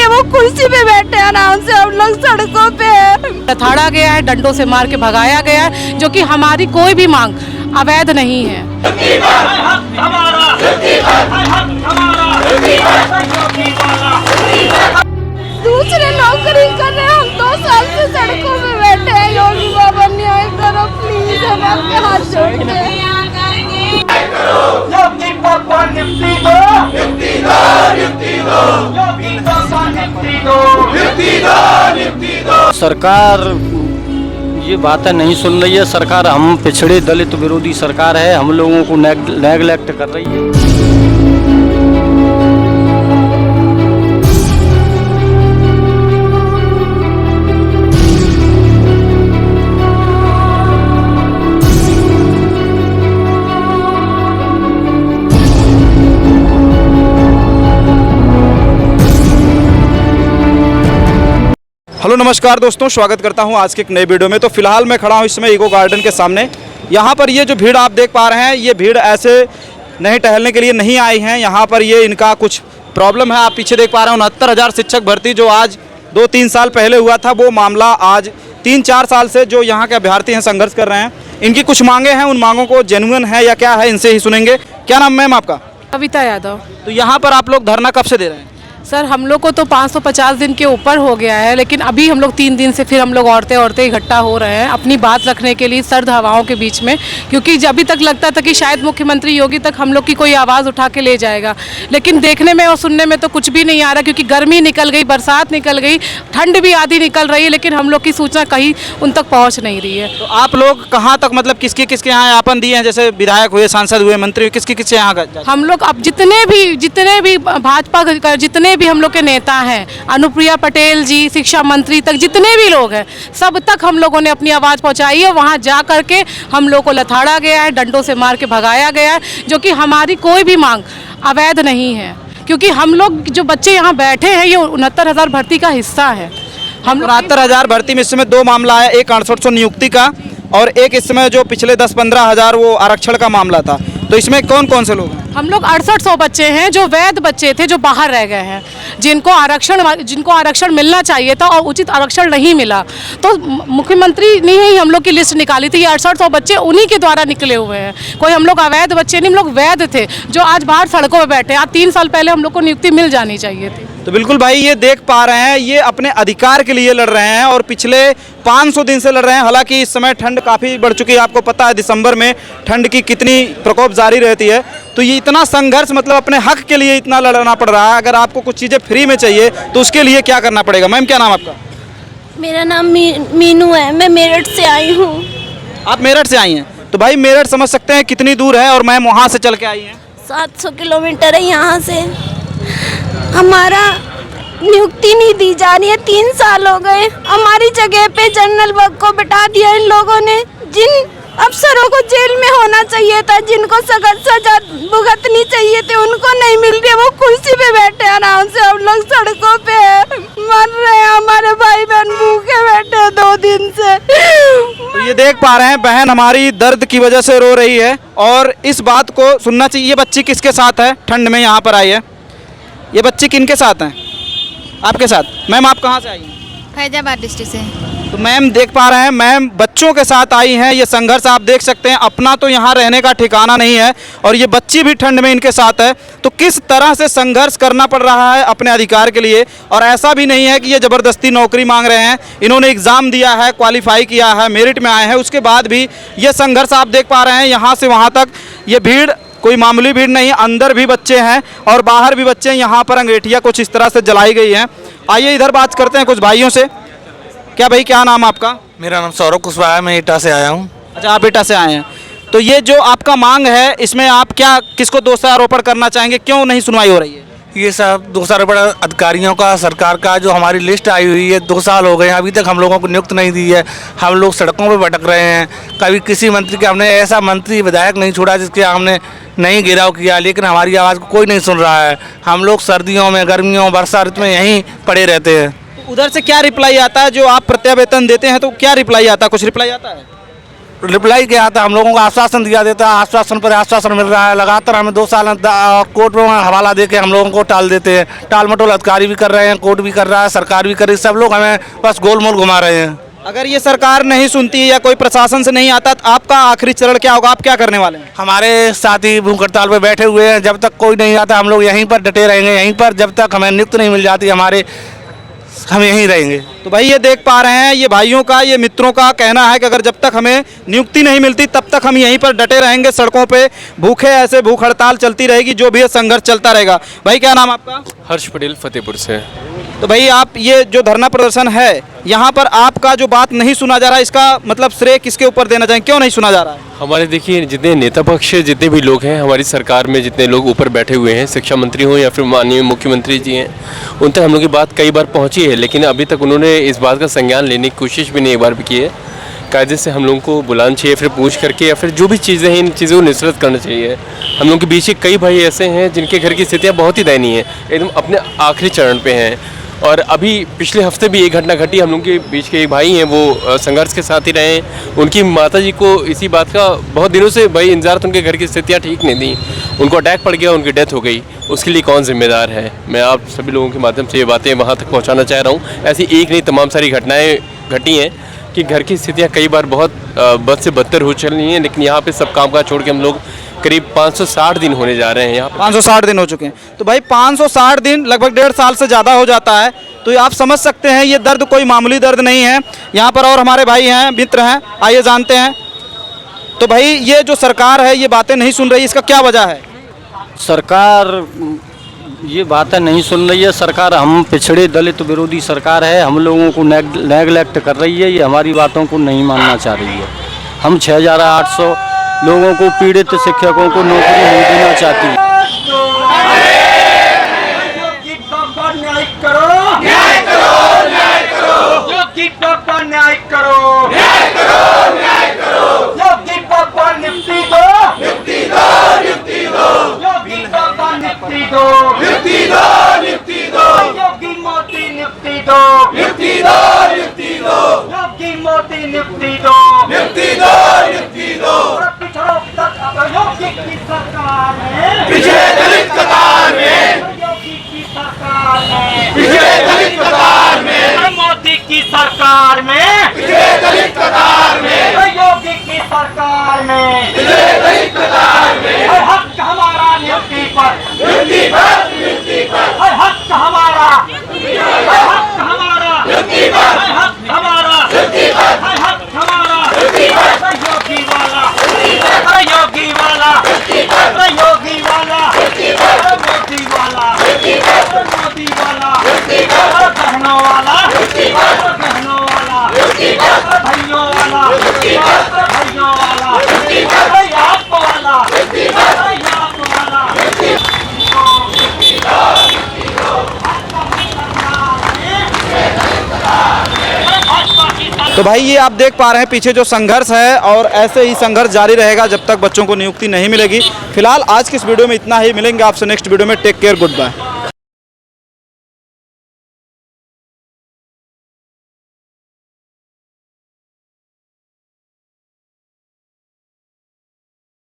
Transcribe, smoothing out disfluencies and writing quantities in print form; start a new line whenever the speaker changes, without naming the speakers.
लिए वो कुर्सी पे बैठे आराम से, हम लोग सड़कों पे हैं।
लथाड़ा गया है, डंडों से मार के भगाया गया है, जो कि हमारी कोई भी मांग अवैध नहीं है।
दूसरे नौकरी कर रहे हैं, हम 2 साल से सड़कों में बैठे हैं। योगी बाबा न्याय करो प्लीज, हम आपके हाथ जोड़ते हैं।
योगी बाबा नियुक्ति दो, नियुक्ति दो, नियुक्ति दो, योगी बाबा नियुक्ति दो, नियुक्ति दो, नियुक्ति दो।
सरकार ये बातें नहीं सुन रही है। सरकार हम पिछड़े दलित विरोधी सरकार है, हम लोगों को नेगलेक्ट कर रही है।
हेलो नमस्कार दोस्तों, स्वागत करता हूं आज के एक नए वीडियो में। तो फिलहाल मैं खड़ा हूं इस समय इको गार्डन के सामने। यहां पर ये जो भीड़ आप देख पा रहे हैं, ये भीड़ ऐसे नहीं टहलने के लिए नहीं आई हैं। यहां पर ये इनका कुछ प्रॉब्लम है। आप पीछे देख पा रहे हैं 69,000 शिक्षक भर्ती जो आज 2-3 साल पहले हुआ था, वो मामला आज 3-4 साल से जो यहाँ के अभ्यर्थी हैं संघर्ष कर रहे हैं। इनकी कुछ मांगे हैं, उन मांगों को जेन्युइन है या क्या है, इनसे ही सुनेंगे। क्या नाम मैम आपका?
कविता यादव।
तो यहाँ पर आप लोग धरना कब से दे रहे हैं?
सर हम लोग को तो 550 दिन के ऊपर हो गया है, लेकिन अभी हम लोग 3 दिन से फिर हम लोग औरतें इकट्ठा हो रहे हैं अपनी बात रखने के लिए सर्द हवाओं के बीच में, क्योंकि अभी तक लगता था कि शायद मुख्यमंत्री योगी तक हम लोग की कोई आवाज़ उठा के ले जाएगा, लेकिन देखने में और सुनने में तो कुछ भी नहीं आ रहा, क्योंकि गर्मी निकल गई, बरसात निकल गई, ठंड भी आधी निकल रही है, लेकिन हम लोग की सूचना कहीं उन तक पहुँच नहीं रही है।
तो आप लोग कहाँ तक, मतलब किसके किसके यहाँ ज्ञापन दिए हैं? जैसे विधायक हुए, सांसद हुए, मंत्री हुए, किसके किसके यहाँ?
हम लोग अब जितने भी भाजपा जितने भी हम लोग के नेता हैं, अनुप्रिया पटेल जी, शिक्षा मंत्री तक जितने भी लोग हैं, सब तक हम लोगों ने अपनी आवाज़ पहुंचाई है। वहां जा करके हम लोग को लथाड़ा गया है, डंडों से मार के भगाया गया है, जो कि हमारी कोई भी मांग अवैध नहीं है, क्योंकि हम लोग जो बच्चे यहाँ बैठे हैं ये 69,000 भर्ती का हिस्सा है। हम
69,000 भर्ती में इस समय 2 मामला है, एक 6800 नियुक्ति का और एक इस समय जो पिछले 10-15 हज़ार वो आरक्षण का मामला था। तो इसमें कौन कौन से लोग हैं?
हम लोग 6800 बच्चे हैं जो वैध बच्चे थे, जो बाहर रह गए हैं, जिनको आरक्षण मिलना चाहिए था और उचित आरक्षण नहीं मिला। तो मुख्यमंत्री ने ही हम लोग की लिस्ट निकाली थी। ये 6800 बच्चे उन्हीं के द्वारा निकले हुए हैं। कोई हम लोग अवैध बच्चे नहीं, हम लोग वैध थे जो आज बाहर सड़कों पर बैठे हैं। आज 3 साल पहले हम लोग को नियुक्ति मिल जानी चाहिए थी।
तो बिल्कुल भाई, ये देख पा रहे हैं, ये अपने अधिकार के लिए लड़ रहे हैं और पिछले 500 दिन से लड़ रहे हैं। हालांकि इस समय ठंड काफ़ी बढ़ चुकी है, आपको पता है दिसंबर में ठंड की कितनी प्रकोप जारी रहती है। तो ये इतना संघर्ष, मतलब अपने हक के लिए इतना लड़ना पड़ रहा है। अगर आपको कुछ चीज़ें फ्री में चाहिए तो उसके लिए क्या करना पड़ेगा? मैम क्या नाम आपका?
मेरा नाम मीनू है, मैं मेरठ से आई हूँ।
आप मेरठ से आई हैं? तो भाई मेरठ समझ सकते हैं कितनी दूर है, और मैम वहाँ से चल के आई हैं।
700 किलोमीटर है यहाँ से। हमारा नियुक्ति नहीं दी जा रही है, 3 साल हो गए। हमारी जगह पे जनरल वर्ग को बिठा दिया इन लोगों ने। जिन अफसरों को जेल में होना चाहिए था, जिनको सख्त सजा भुगतनी चाहिए थी, उनको नहीं मिल रही है। वो कुर्सी पे बैठे आराम से, हम लोग सड़कों पे मर रहे हैं। हमारे भाई बहन भूखे बैठे हैं 2 दिन से।
तो ये देख पा रहे हैं, बहन हमारी दर्द की वजह से रो रही है और इस बात को सुनना चाहिए। ये बच्ची किसके साथ है? ठंड में यहाँ पर आई है। ये बच्ची किनके साथ हैं? आपके साथ। मैम आप कहाँ से आई हैं?
फैजाबाद डिस्ट्रिक्ट से।
तो मैम देख पा रहे हैं, मैम बच्चों के साथ आई हैं। ये संघर्ष आप देख सकते हैं, अपना तो यहाँ रहने का ठिकाना नहीं है और ये बच्ची भी ठंड में इनके साथ है। तो किस तरह से संघर्ष करना पड़ रहा है अपने अधिकार के लिए। और ऐसा भी नहीं है कि ये ज़बरदस्ती नौकरी मांग रहे हैं। इन्होंने एग्ज़ाम दिया है, क्वालिफाई किया है, मेरिट में आए हैं, उसके बाद भी ये संघर्ष आप देख पा रहे हैं। यहाँ से वहाँ तक ये भीड़ कोई मामूली भीड़ नहीं, अंदर भी बच्चे हैं और बाहर भी बच्चे हैं। यहाँ पर अंगीठियाँ कुछ इस तरह से जलाई गई हैं। आइए इधर बात करते हैं कुछ भाइयों से। क्या भाई क्या नाम आपका?
मेरा नाम सौरभ कुशवाहा है, मैं एटा से आया हूँ।
अच्छा, आप एटा से आए हैं। तो ये जो आपका मांग है, इसमें आप क्या किसको दोषारोपण करना चाहेंगे? क्यों नहीं सुनवाई हो रही है?
ये सब दोषारोपण अधिकारियों का, सरकार का। जो हमारी लिस्ट आई हुई है 2 साल हो गए हैं, अभी तक हम लोगों को नियुक्त नहीं दी है। हम लोग सड़कों पर भटक रहे हैं। कभी किसी मंत्री के, हमने ऐसा मंत्री विधायक नहीं छोड़ा जिसके हमने नहीं घेराव किया, लेकिन हमारी आवाज़ को कोई नहीं सुन रहा है। हम लोग सर्दियों में, गर्मियों, वर्षा ऋतु में यहीं पड़े रहते हैं।
उधर से क्या रिप्लाई आता है? जो आप प्रत्यावेतन देते हैं तो क्या रिप्लाई आता है? कुछ रिप्लाई आता है?
रिप्लाई किया था, हम लोगों को आश्वासन दिया देता, आश्वासन पर आश्वासन मिल रहा है। लगातार हमें 2 साल कोर्ट में हवाला दे के हम लोगों को टाल देते हैं। टाल मटोल अधिकारी भी कर रहे हैं, कोर्ट भी कर रहा है, सरकार भी कर रही है, सब लोग हमें बस गोलमोल घुमा रहे हैं।
अगर ये सरकार नहीं सुनती है या कोई प्रशासन से नहीं आता तो आपका आखिरी चरण क्या होगा, आप क्या करने वाले हैं?
हमारे साथी भूख हड़ताल पर बैठे हुए हैं, जब तक कोई नहीं आता हम लोग यहीं पर डटे रहेंगे, यहीं पर जब तक हमें नियुक्ति नहीं मिल जाती हम यहीं रहेंगे।
तो भाई ये देख पा रहे हैं, ये भाइयों का, ये मित्रों का कहना है कि अगर जब तक हमें नियुक्ति नहीं मिलती तब तक हम यहीं पर डटे रहेंगे, सड़कों पे भूखे, ऐसे भूख हड़ताल चलती रहेगी, जो भी है संघर्ष चलता रहेगा। भाई क्या नाम आपका?
हर्ष पटेल, फतेहपुर से।
तो भाई आप ये जो धरना प्रदर्शन है यहाँ पर आपका जो बात नहीं सुना जा रहा है, इसका मतलब श्रेय किसके ऊपर देना चाहेंगे, क्यों नहीं सुना जा रहा है?
हमारे देखिए जितने नेता पक्ष जितने भी लोग हैं हमारी सरकार में, जितने लोग ऊपर बैठे हुए हैं, शिक्षा मंत्री हो या फिर माननीय मुख्यमंत्री जी हैं, उन तक हम लोग की बात कई बार पहुंची है, लेकिन अभी तक उन्होंने इस बात का संज्ञान लेने की कोशिश भी नहीं एक बार भी की है। कायदे से हम लोगों को बुलाना चाहिए, फिर पूछ करके, या फिर जो भी चीज़ें हैं इन चीज़ों को निस्सरत करना चाहिए। हम लोग के बीच कई भाई ऐसे हैं जिनके घर की स्थितियाँ बहुत ही दयनीय है, एकदम अपने आखिरी चरण पर हैं। और अभी पिछले हफ्ते भी एक घटना घटी, हम लोग के बीच के एक भाई हैं, वो संघर्ष के साथ ही रहे हैं। उनकी माताजी को इसी बात का बहुत दिनों से भाई इंतजार था, उनके घर की स्थितियाँ ठीक नहीं थी, उनको अटैक पड़ गया, उनकी डेथ हो गई। उसके लिए कौन जिम्मेदार है? मैं आप सभी लोगों के माध्यम से ये बातें वहाँ तक पहुँचाना चाह रहा हूँ। ऐसी एक नहीं तमाम सारी घटनाएँ घटी हैं कि घर की स्थितियाँ कई बार बहुत बद से बदतर हो चल रही हैं, लेकिन यहाँ पे सब काम काज छोड़ के हम लोग करीब 560 दिन होने जा रहे हैं यहाँ।
560 दिन हो चुके हैं। तो भाई 560 दिन लगभग 1.5 साल से ज़्यादा हो जाता है, तो आप समझ सकते हैं ये दर्द कोई मामूली दर्द नहीं है। यहाँ पर और हमारे भाई हैं, मित्र हैं, आइए जानते हैं। तो भाई ये जो सरकार है ये बातें नहीं सुन रही, इसका क्या वजह है?
सरकार ये बातें नहीं सुन रही है। सरकार हम पिछड़े दलित विरोधी सरकार है, हम लोगों को नेगलेक्ट कर रही है, ये हमारी बातों को नहीं मानना चाह रही है। हम 6800 लोगों को, पीड़ित शिक्षकों को नौकरी नहीं देना चाहती है।
मोदी की सरकार में, दलित कतार में, योगी की सरकार में, दलित कतार में, हक हमारा नियुक्ति पर, हक हमारा, हक हमारा, हक हमारा, हक हमारा, योगी वाला, योगी वाला, योगी वाला, मोदी वाला, मोदी वाला, बहनों वाला, बहनों वाला, भाइयों वाला, भाइयों वाला, आप वाला, आप वाला।
तो भाई ये आप देख पा रहे हैं पीछे जो संघर्ष है, और ऐसे ही संघर्ष जारी रहेगा जब तक बच्चों को नियुक्ति नहीं मिलेगी। फिलहाल आज की इस वीडियो में इतना ही, मिलेंगे आपसे नेक्स्ट वीडियो में। Take care, good bye.